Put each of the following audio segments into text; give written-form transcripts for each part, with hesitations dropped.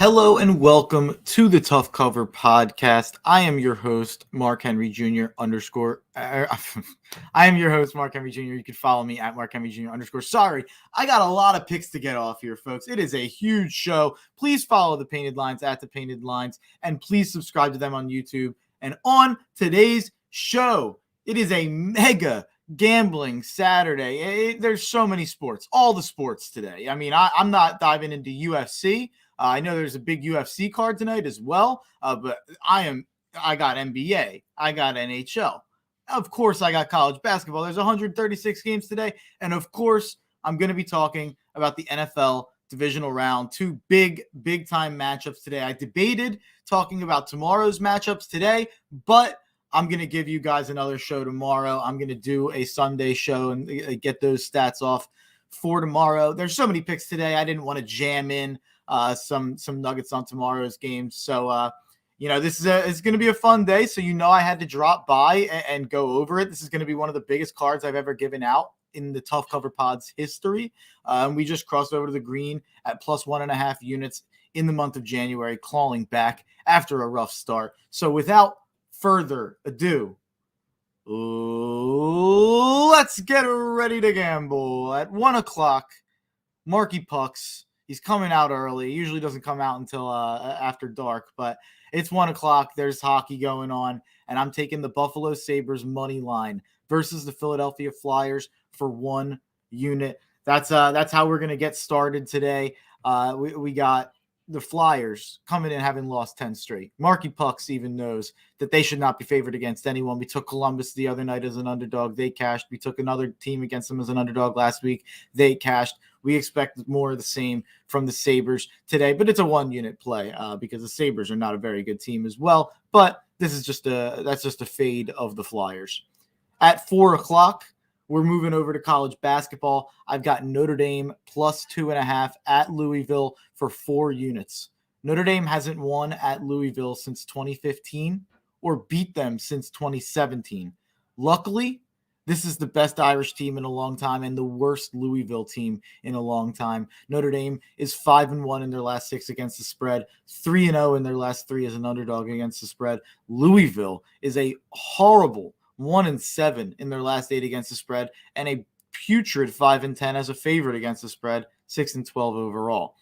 Hello and welcome to the Tough Cover Podcast. I am your host, Mark Henry Jr. underscore. I am your host, Mark Henry Jr. You can follow me at Mark Henry Jr. underscore. Sorry, I got a lot of picks to get off here, folks. It is a huge show. Please follow the Painted Lines at the Painted Lines, and please subscribe to them on YouTube. And on today's show, it is a mega gambling Saturday. There's so many sports, all the sports today. I mean, I'm not diving into UFC. I know there's a big UFC card tonight as well, but I got NBA, I got NHL. Of course, I got college basketball. There's 136 games today, and of course, I'm going to be talking about the NFL Divisional Round. Two big time matchups today. I debated talking about tomorrow's matchups today, but I'm going to give you guys another show tomorrow. I'm going to do a Sunday show and get those stats off for tomorrow. There's so many picks today. I didn't want to jam in some nuggets on tomorrow's games. So, this is it's going to be a fun day. So, I had to drop by and go over it. This is going to be one of the biggest cards I've ever given out in the Tough Cover Pod's history. And we just crossed over to the green at plus 1.5 units in the month of January, clawing back after a rough start. So without further ado, let's get ready to gamble. At 1 o'clock, Marky Pucks. He's coming out early. He usually doesn't come out until after dark, but it's 1 o'clock. There's hockey going on, and I'm taking the Buffalo Sabres money line versus the Philadelphia Flyers for 1 unit. That's how we're going to get started today. We got the Flyers coming in having lost 10 straight. Marky Pucks even knows that they should not be favored against anyone. We took Columbus the other night as an underdog. They cashed. We took another team against them as an underdog last week. They cashed. We expect more of the same from the Sabres today, but it's a 1 unit play because the Sabres are not a very good team as well. But this is that's just a fade of the Flyers. At 4 o'clock, we're moving over to college basketball. I've got Notre Dame plus 2.5 at Louisville for 4 units. Notre Dame hasn't won at Louisville since 2015 or beat them since 2017. Luckily, this is the best Irish team in a long time and the worst Louisville team in a long time. Notre Dame is 5-1 in their last 6 against the spread, 3-0 in their last 3 as an underdog against the spread. Louisville is a horrible 1-7 in their last 8 against the spread, and a putrid 5-10 as a favorite against the spread, 6-12 overall.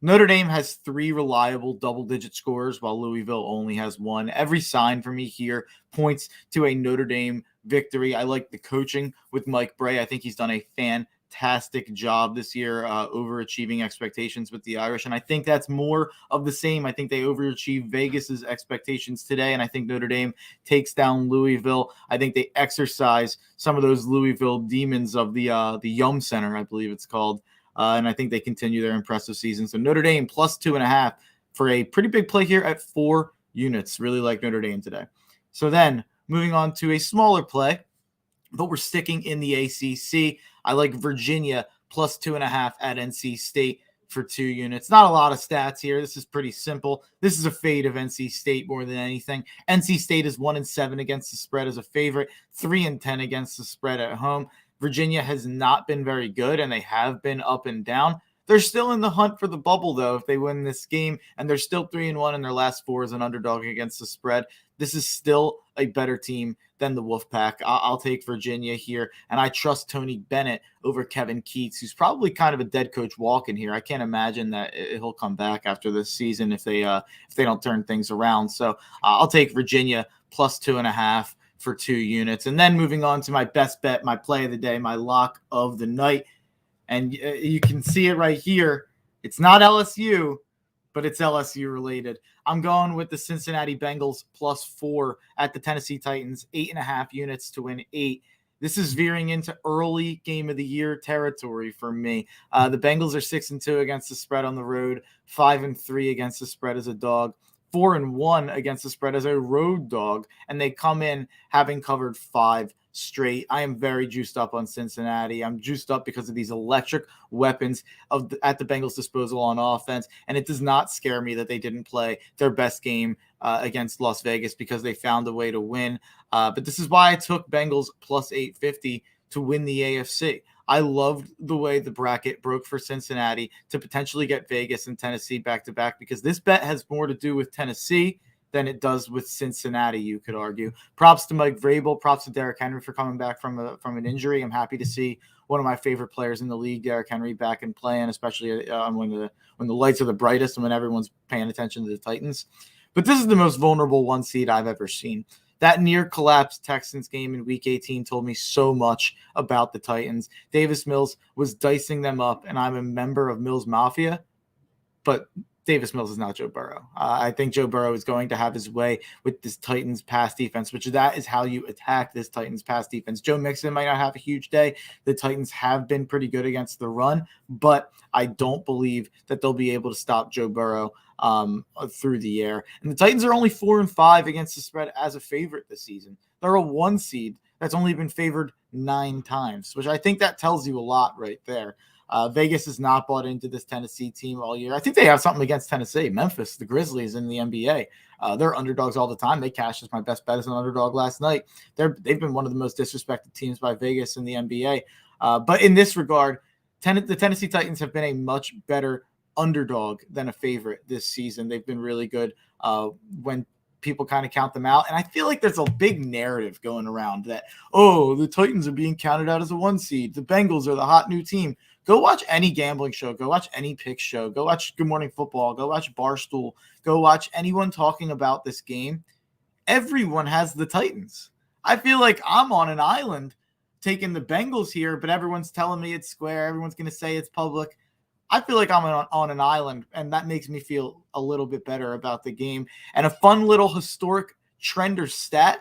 Notre Dame has 3 reliable double-digit scorers, while Louisville only has 1. Every sign for me here points to a Notre Dame victory. I like the coaching with Mike Bray. I think he's done a fantastic job this year, overachieving expectations with the Irish, and I think that's more of the same. I think they overachieved Vegas's expectations today, and I think Notre Dame takes down Louisville. I think they exercise some of those Louisville demons of the Yum Center, I believe it's called, and I think they continue their impressive season. So Notre Dame plus 2.5 for a pretty big play here at 4 units. Really like Notre Dame today. So then moving on to a smaller play, but we're sticking in the ACC. I like Virginia plus 2.5 at NC State for 2 units. Not a lot of stats here. This is pretty simple. This is a fade of NC State more than anything. NC State is 1-7 against the spread as a favorite, 3-10 against the spread at home. Virginia has not been very good, and they have been up and down. They're still in the hunt for the bubble, though, if they win this game, and they're still 3-1 in their last 4 as an underdog against the spread. This is still a better team than the Wolfpack. I'll take Virginia here, and I trust Tony Bennett over Kevin Keatts, who's probably kind of a dead coach walking here. I can't imagine that he'll come back after this season if they don't turn things around. So I'll take Virginia plus 2.5 for 2 units. And then moving on to my best bet, my play of the day, my lock of the night. And you can see it right here. It's not LSU, but it's LSU related. I'm going with the Cincinnati Bengals plus 4 at the Tennessee Titans, 8.5 units to win 8. This is veering into early game of the year territory for me. The Bengals are 6-2 against the spread on the road, 5-3 against the spread as a dog, 4-1 against the spread as a road dog, and they come in having covered 5 straight. I am very juiced up on Cincinnati. I'm juiced up because of these electric weapons at the Bengals' disposal on offense, and it does not scare me that they didn't play their best game against Las Vegas because they found a way to win. But this is why I took Bengals plus 850 to win the AFC. I loved the way the bracket broke for Cincinnati to potentially get Vegas and Tennessee back-to-back, because this bet has more to do with Tennessee than it does with Cincinnati, you could argue. Props to Mike Vrabel. Props to Derrick Henry for coming back from an injury. I'm happy to see one of my favorite players in the league, Derrick Henry, back and playing, especially when the lights are the brightest and when everyone's paying attention to the Titans. But this is the most vulnerable one seed I've ever seen. That near collapse Texans game in Week 18 told me so much about the Titans. Davis Mills was dicing them up, and I'm a member of Mills Mafia, but Davis Mills is not Joe Burrow. I think Joe Burrow is going to have his way with this Titans pass defense, which that is how you attack this Titans pass defense. Joe Mixon might not have a huge day. The Titans have been pretty good against the run, but I don't believe that they'll be able to stop Joe Burrow through the air. And the Titans are only 4-5 against the spread as a favorite this season. They're a 1 seed that's only been favored 9 times, which I think that tells you a lot right there. Vegas has not bought into this Tennessee team all year. I think they have something against Tennessee. Memphis, the Grizzlies in the NBA. They're underdogs all the time. They cashed as my best bet as an underdog last night. They've been one of the most disrespected teams by Vegas in the NBA. But in this regard, the Tennessee Titans have been a much better underdog than a favorite this season. They've been really good when people kind of count them out. And I feel like there's a big narrative going around that, the Titans are being counted out as a 1 seed. The Bengals are the hot new team. Go watch any gambling show. Go watch any pick show. Go watch Good Morning Football. Go watch Barstool. Go watch anyone talking about this game. Everyone has the Titans. I feel like I'm on an island taking the Bengals here, but everyone's telling me it's square. Everyone's going to say it's public. I feel like I'm on an island, and that makes me feel a little bit better about the game. And a fun little historic trend or stat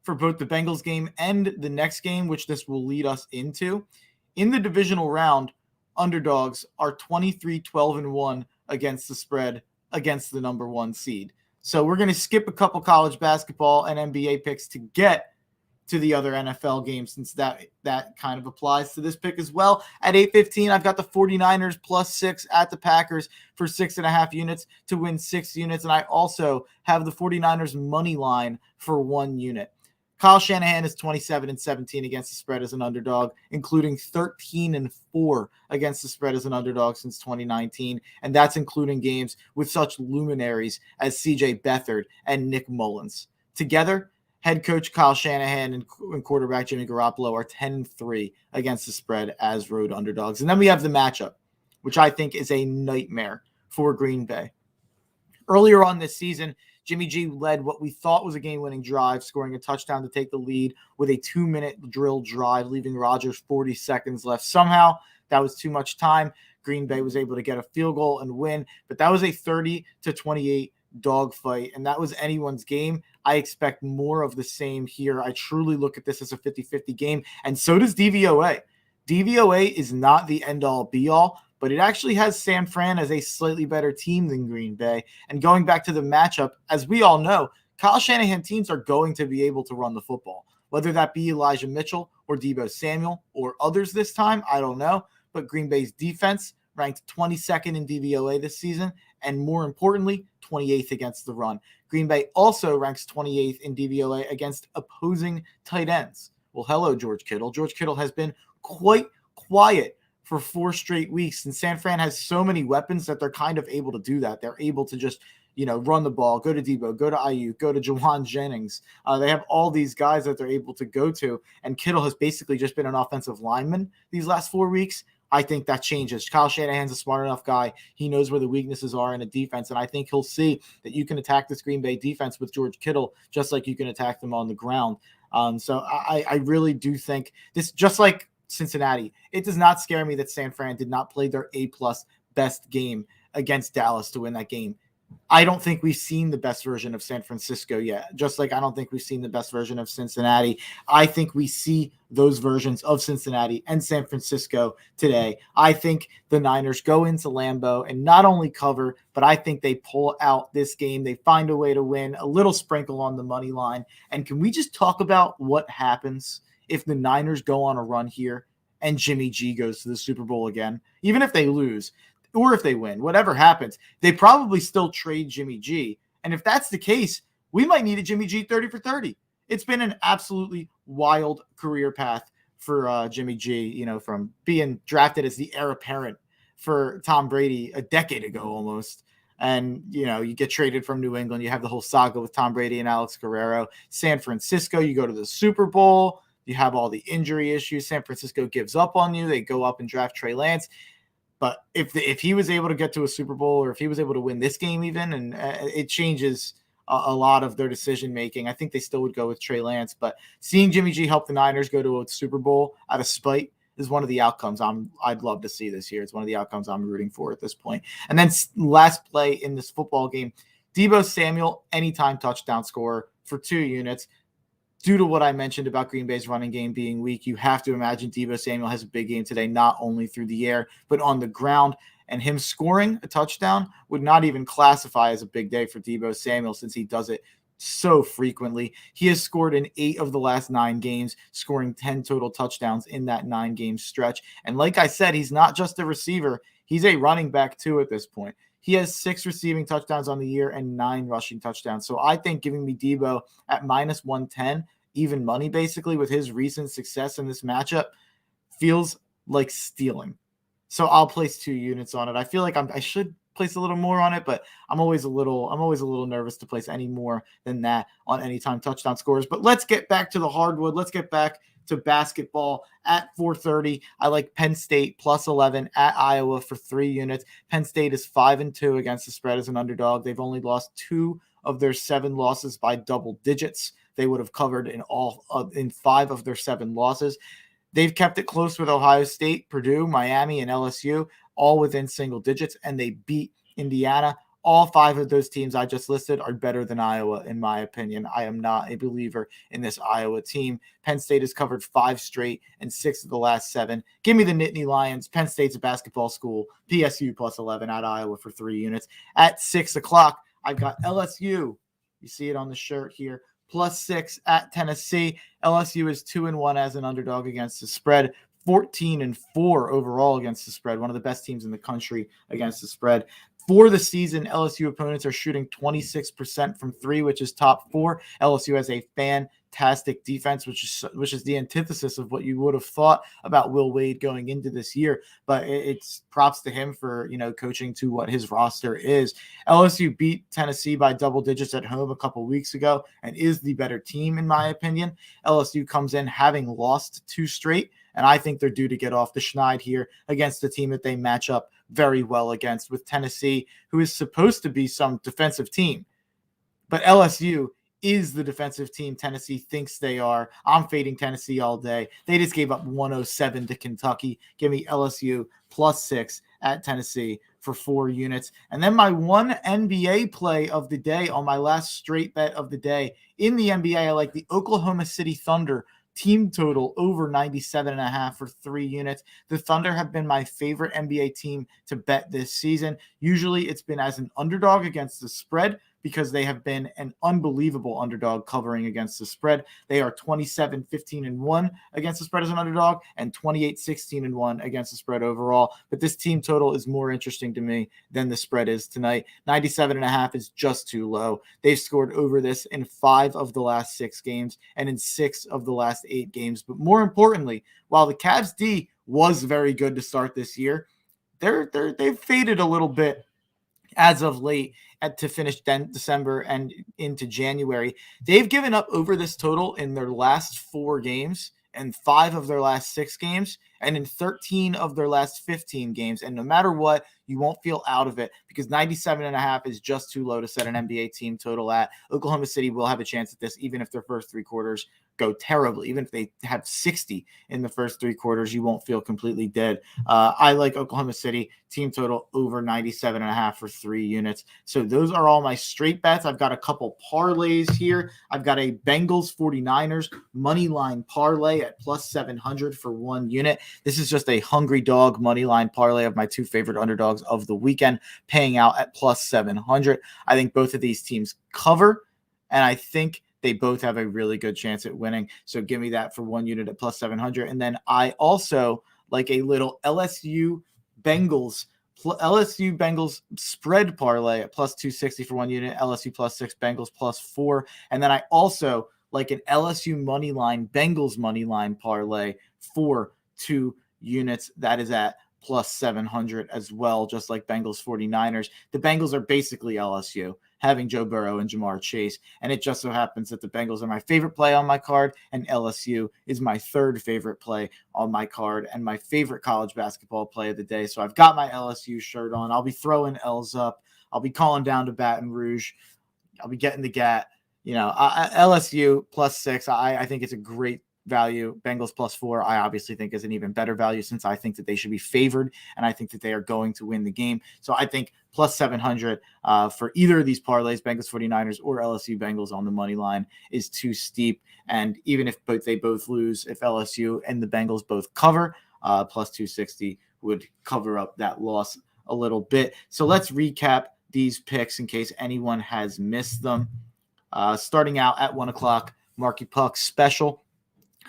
for both the Bengals game and the next game, which this will lead us into. In the divisional round, underdogs are 23-12-1 against the spread against the number 1 seed. So we're going to skip a couple college basketball and NBA picks to get to the other NFL games, since that kind of applies to this pick as well. At 8:15, I've got the 49ers +6 at the Packers for 6.5 units to win 6 units. And I also have the 49ers money line for 1 unit. Kyle Shanahan is 27-17 against the spread as an underdog, including 13-4 against the spread as an underdog since 2019. And that's including games with such luminaries as CJ Beathard and Nick Mullins. Together, head coach Kyle Shanahan and quarterback Jimmy Garoppolo are 10-3 against the spread as road underdogs. And then we have the matchup, which I think is a nightmare for Green Bay. Earlier on this season, Jimmy G led what we thought was a game-winning drive, scoring a touchdown to take the lead with a 2-minute drill drive, leaving Rodgers 40 seconds left. Somehow, that was too much time. Green Bay was able to get a field goal and win, but that was a 30-28 dogfight, and that was anyone's game. I expect more of the same here. I truly look at this as a 50-50 game, and so does DVOA. DVOA is not the end-all, be-all, but it actually has San Fran as a slightly better team than Green Bay. And going back to the matchup, as we all know, Kyle Shanahan teams are going to be able to run the football, whether that be Elijah Mitchell or Deebo Samuel or others this time, I don't know. But Green Bay's defense ranked 22nd in DVOA this season, and more importantly, 28th against the run. Green Bay also ranks 28th in DVOA against opposing tight ends. Well, hello, George Kittle. George Kittle has been quite quiet for 4 straight weeks, and San Fran has so many weapons that they're kind of able to do that. They're able to just, run the ball, go to Deebo, go to Ayuk, go to Jawan Jennings. They have all these guys that they're able to go to, and Kittle has basically just been an offensive lineman these last 4 weeks. I think that changes. Kyle Shanahan's a smart enough guy. He knows where the weaknesses are in a defense, and I think he'll see that you can attack this Green Bay defense with George Kittle just like you can attack them on the ground. So I really do think this, just like Cincinnati, it does not scare me that San Fran did not play their A-plus best game against Dallas to win that game. I don't think we've seen the best version of San Francisco yet, just like I don't think we've seen the best version of Cincinnati. I think we see those versions of Cincinnati and San Francisco today. I think the Niners go into Lambeau and not only cover, but I think they pull out this game. They find a way to win, a little sprinkle on the money line. And can we just talk about what happens if the Niners go on a run here and Jimmy G goes to the Super Bowl again? Even if they lose, or if they win, whatever happens, they probably still trade Jimmy G. And if that's the case, we might need a Jimmy G 30 for 30. It's been an absolutely wild career path for Jimmy G, from being drafted as the heir apparent for Tom Brady a decade ago almost. And, you get traded from New England. You have the whole saga with Tom Brady and Alex Guerrero. San Francisco, you go to the Super Bowl. You have all the injury issues. San Francisco gives up on you. They go up and draft Trey Lance. But if he was able to get to a Super Bowl, or if he was able to win this game even, and it changes a lot of their decision making, I think they still would go with Trey Lance. But seeing Jimmy G help the Niners go to a Super Bowl out of spite is one of the outcomes I'd love to see this year. It's one of the outcomes I'm rooting for at this point. And then last play in this football game, Deebo Samuel, anytime touchdown scorer for 2 units. Due to what I mentioned about Green Bay's running game being weak, you have to imagine Deebo Samuel has a big game today, not only through the air, but on the ground. And him scoring a touchdown would not even classify as a big day for Deebo Samuel, since he does it so frequently. He has scored in 8 of the last 9 games, scoring 10 total touchdowns in that 9-game stretch. And like I said, he's not just a receiver. He's a running back too at this point. He has 6 receiving touchdowns on the year and 9 rushing touchdowns. So I think giving me Deebo at minus 110, even money basically, with his recent success in this matchup, feels like stealing. So I'll place 2 units on it. I feel like I should place a little more on it, but I'm always a little nervous to place any more than that on anytime touchdown scores. But let's get back to the hardwood. Let's get back to basketball at 4:30. I like Penn State plus 11 at Iowa for 3 units. Penn State is 5-2 against the spread as an underdog. They've only lost 2 of their 7 losses by double digits. They would have covered in 5 of their 7 losses. They've kept it close with Ohio State, Purdue, Miami, and LSU, all within single digits, and they beat Indiana. All 5 of those teams I just listed are better than Iowa, in my opinion. I am not a believer in this Iowa team. Penn State has covered 5 straight and 6 of the last 7. Give me the Nittany Lions. Penn State's a basketball school. PSU plus 11 at Iowa for 3 units. At 6 o'clock, I've got LSU. You see it on the shirt here. Plus 6 at Tennessee. LSU is 2-1 as an underdog against the spread. 14-4 overall against the spread. One of the best teams in the country against the spread. For the season, LSU opponents are shooting 26% from 3, which is top 4. LSU has a fantastic defense, which is the antithesis of what you would have thought about Will Wade going into this year. But it's props to him for coaching to what his roster is. LSU beat Tennessee by double digits at home a couple weeks ago and is the better team in my opinion. LSU comes in having lost 2 straight, and I think they're due to get off the schneid here against the team that they match up very well against, with Tennessee, who is supposed to be some defensive team. But LSU is the defensive team Tennessee thinks they are. I'm fading Tennessee all day. They just gave up 107 to Kentucky. Give me LSU plus 6 at Tennessee for 4 units. And then my one NBA play of the day on my last straight bet of the day. In the NBA, I like the Oklahoma City Thunder team total over 97.5 for 3 units. The Thunder have been my favorite NBA team to bet this season. Usually it's been as an underdog against the spread, because they have been an unbelievable underdog covering against the spread. They are 27-15-1 against the spread as an underdog and 28-16-1 against the spread overall. But this team total is more interesting to me than the spread is tonight. 97.5 is just too low. They've scored over this in 5 of the last 6 games and in 6 of the last 8 games. But more importantly, while the Cavs D was very good to start this year, they've faded a little bit as of late to finish December and into January. They've given up over this total in their last 4 games and 5 of their last 6 games and in 13 of their last 15 games. And no matter what, you won't feel out of it, because 97.5 is just too low to set an NBA team total at. Oklahoma City will have a chance at this, even if their first 3 quarters go terribly. Even if they have 60 in the first 3 quarters, you won't feel completely dead. I like Oklahoma City team total over 97.5 for 3 units. So those are all my straight bets. I've got a couple parlays here. I've got a Bengals 49ers money line parlay at plus 700 for 1 unit. This is just a hungry dog money line parlay of my 2 favorite underdogs of the weekend, paying out at plus 700. I think both of these teams cover, and I think they both have a really good chance at winning. So give me that for 1 unit at plus 700. And then I also like a little LSU Bengals spread parlay at plus 260 for 1 unit, LSU plus 6, Bengals plus 4. And then I also like an LSU money line, Bengals money line parlay for 2 units. That is at plus 700 as well, just like Bengals 49ers. The Bengals are basically LSU, having Joe Burrow and Jamar Chase. And it just so happens that the Bengals are my favorite play on my card, and LSU is my third favorite play on my card and my favorite college basketball play of the day. So I've got my LSU shirt on. I'll be throwing L's up. I'll be calling down to Baton Rouge. I'll be getting the GAT. LSU plus 6. I think it's a great value. Bengals plus 4, I obviously think is an even better value, since I think that they should be favored and I think that they are going to win the game. So I think plus 700 for either of these parlays, Bengals 49ers or LSU Bengals on the money line, is too steep. And even if they both lose, if LSU and the Bengals both cover, plus 260 would cover up that loss a little bit. So let's recap these picks in case anyone has missed them. Starting out at 1 o'clock, Marky Puck special.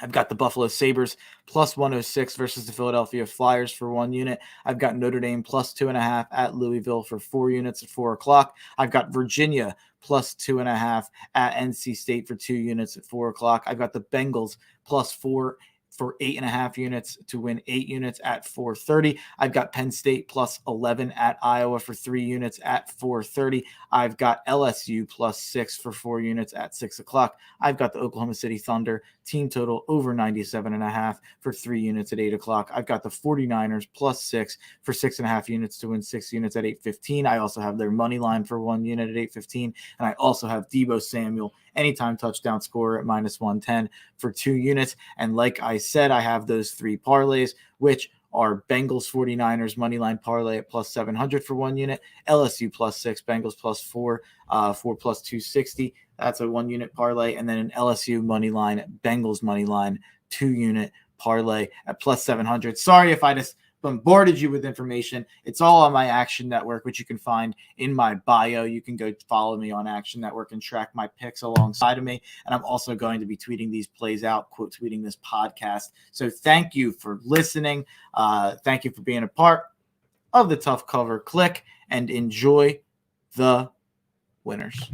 I've got the Buffalo Sabres plus 106 versus the Philadelphia Flyers for 1 unit. I've got Notre Dame plus 2.5 at Louisville for 4 units at 4 o'clock. I've got Virginia plus 2.5 at NC State for 2 units at 4 o'clock. I've got the Bengals plus 4 for 8.5 units to win 8 units at 4:30. I've got Penn State plus 11 at Iowa for 3 units at 4:30. I've got LSU plus 6 for 4 units at 6 o'clock. I've got the Oklahoma City Thunder team total over 97.5 for 3 units at 8 o'clock. I've got the 49ers plus 6 for 6.5 units to win 6 units at 8:15. I also have their money line for 1 unit at 8:15. And I also have Deebo Samuel anytime touchdown scorer at minus 110 for 2 units. And like I said, I have those 3 parlays, which are Bengals 49ers moneyline parlay at plus 700 for 1 unit, LSU plus 6, Bengals plus 4 for plus 260. That's a 1 unit parlay. And then an LSU moneyline, Bengals moneyline 2 unit parlay at plus 700. Sorry if I just bombarded you with information. It's all on my Action Network, which you can find in my bio. You can go follow me on Action Network and track my picks alongside of me. And I'm also going to be tweeting these plays out, quote tweeting this podcast. So thank you for listening. Thank you for being a part of the Tough Cover Click, and enjoy the winners.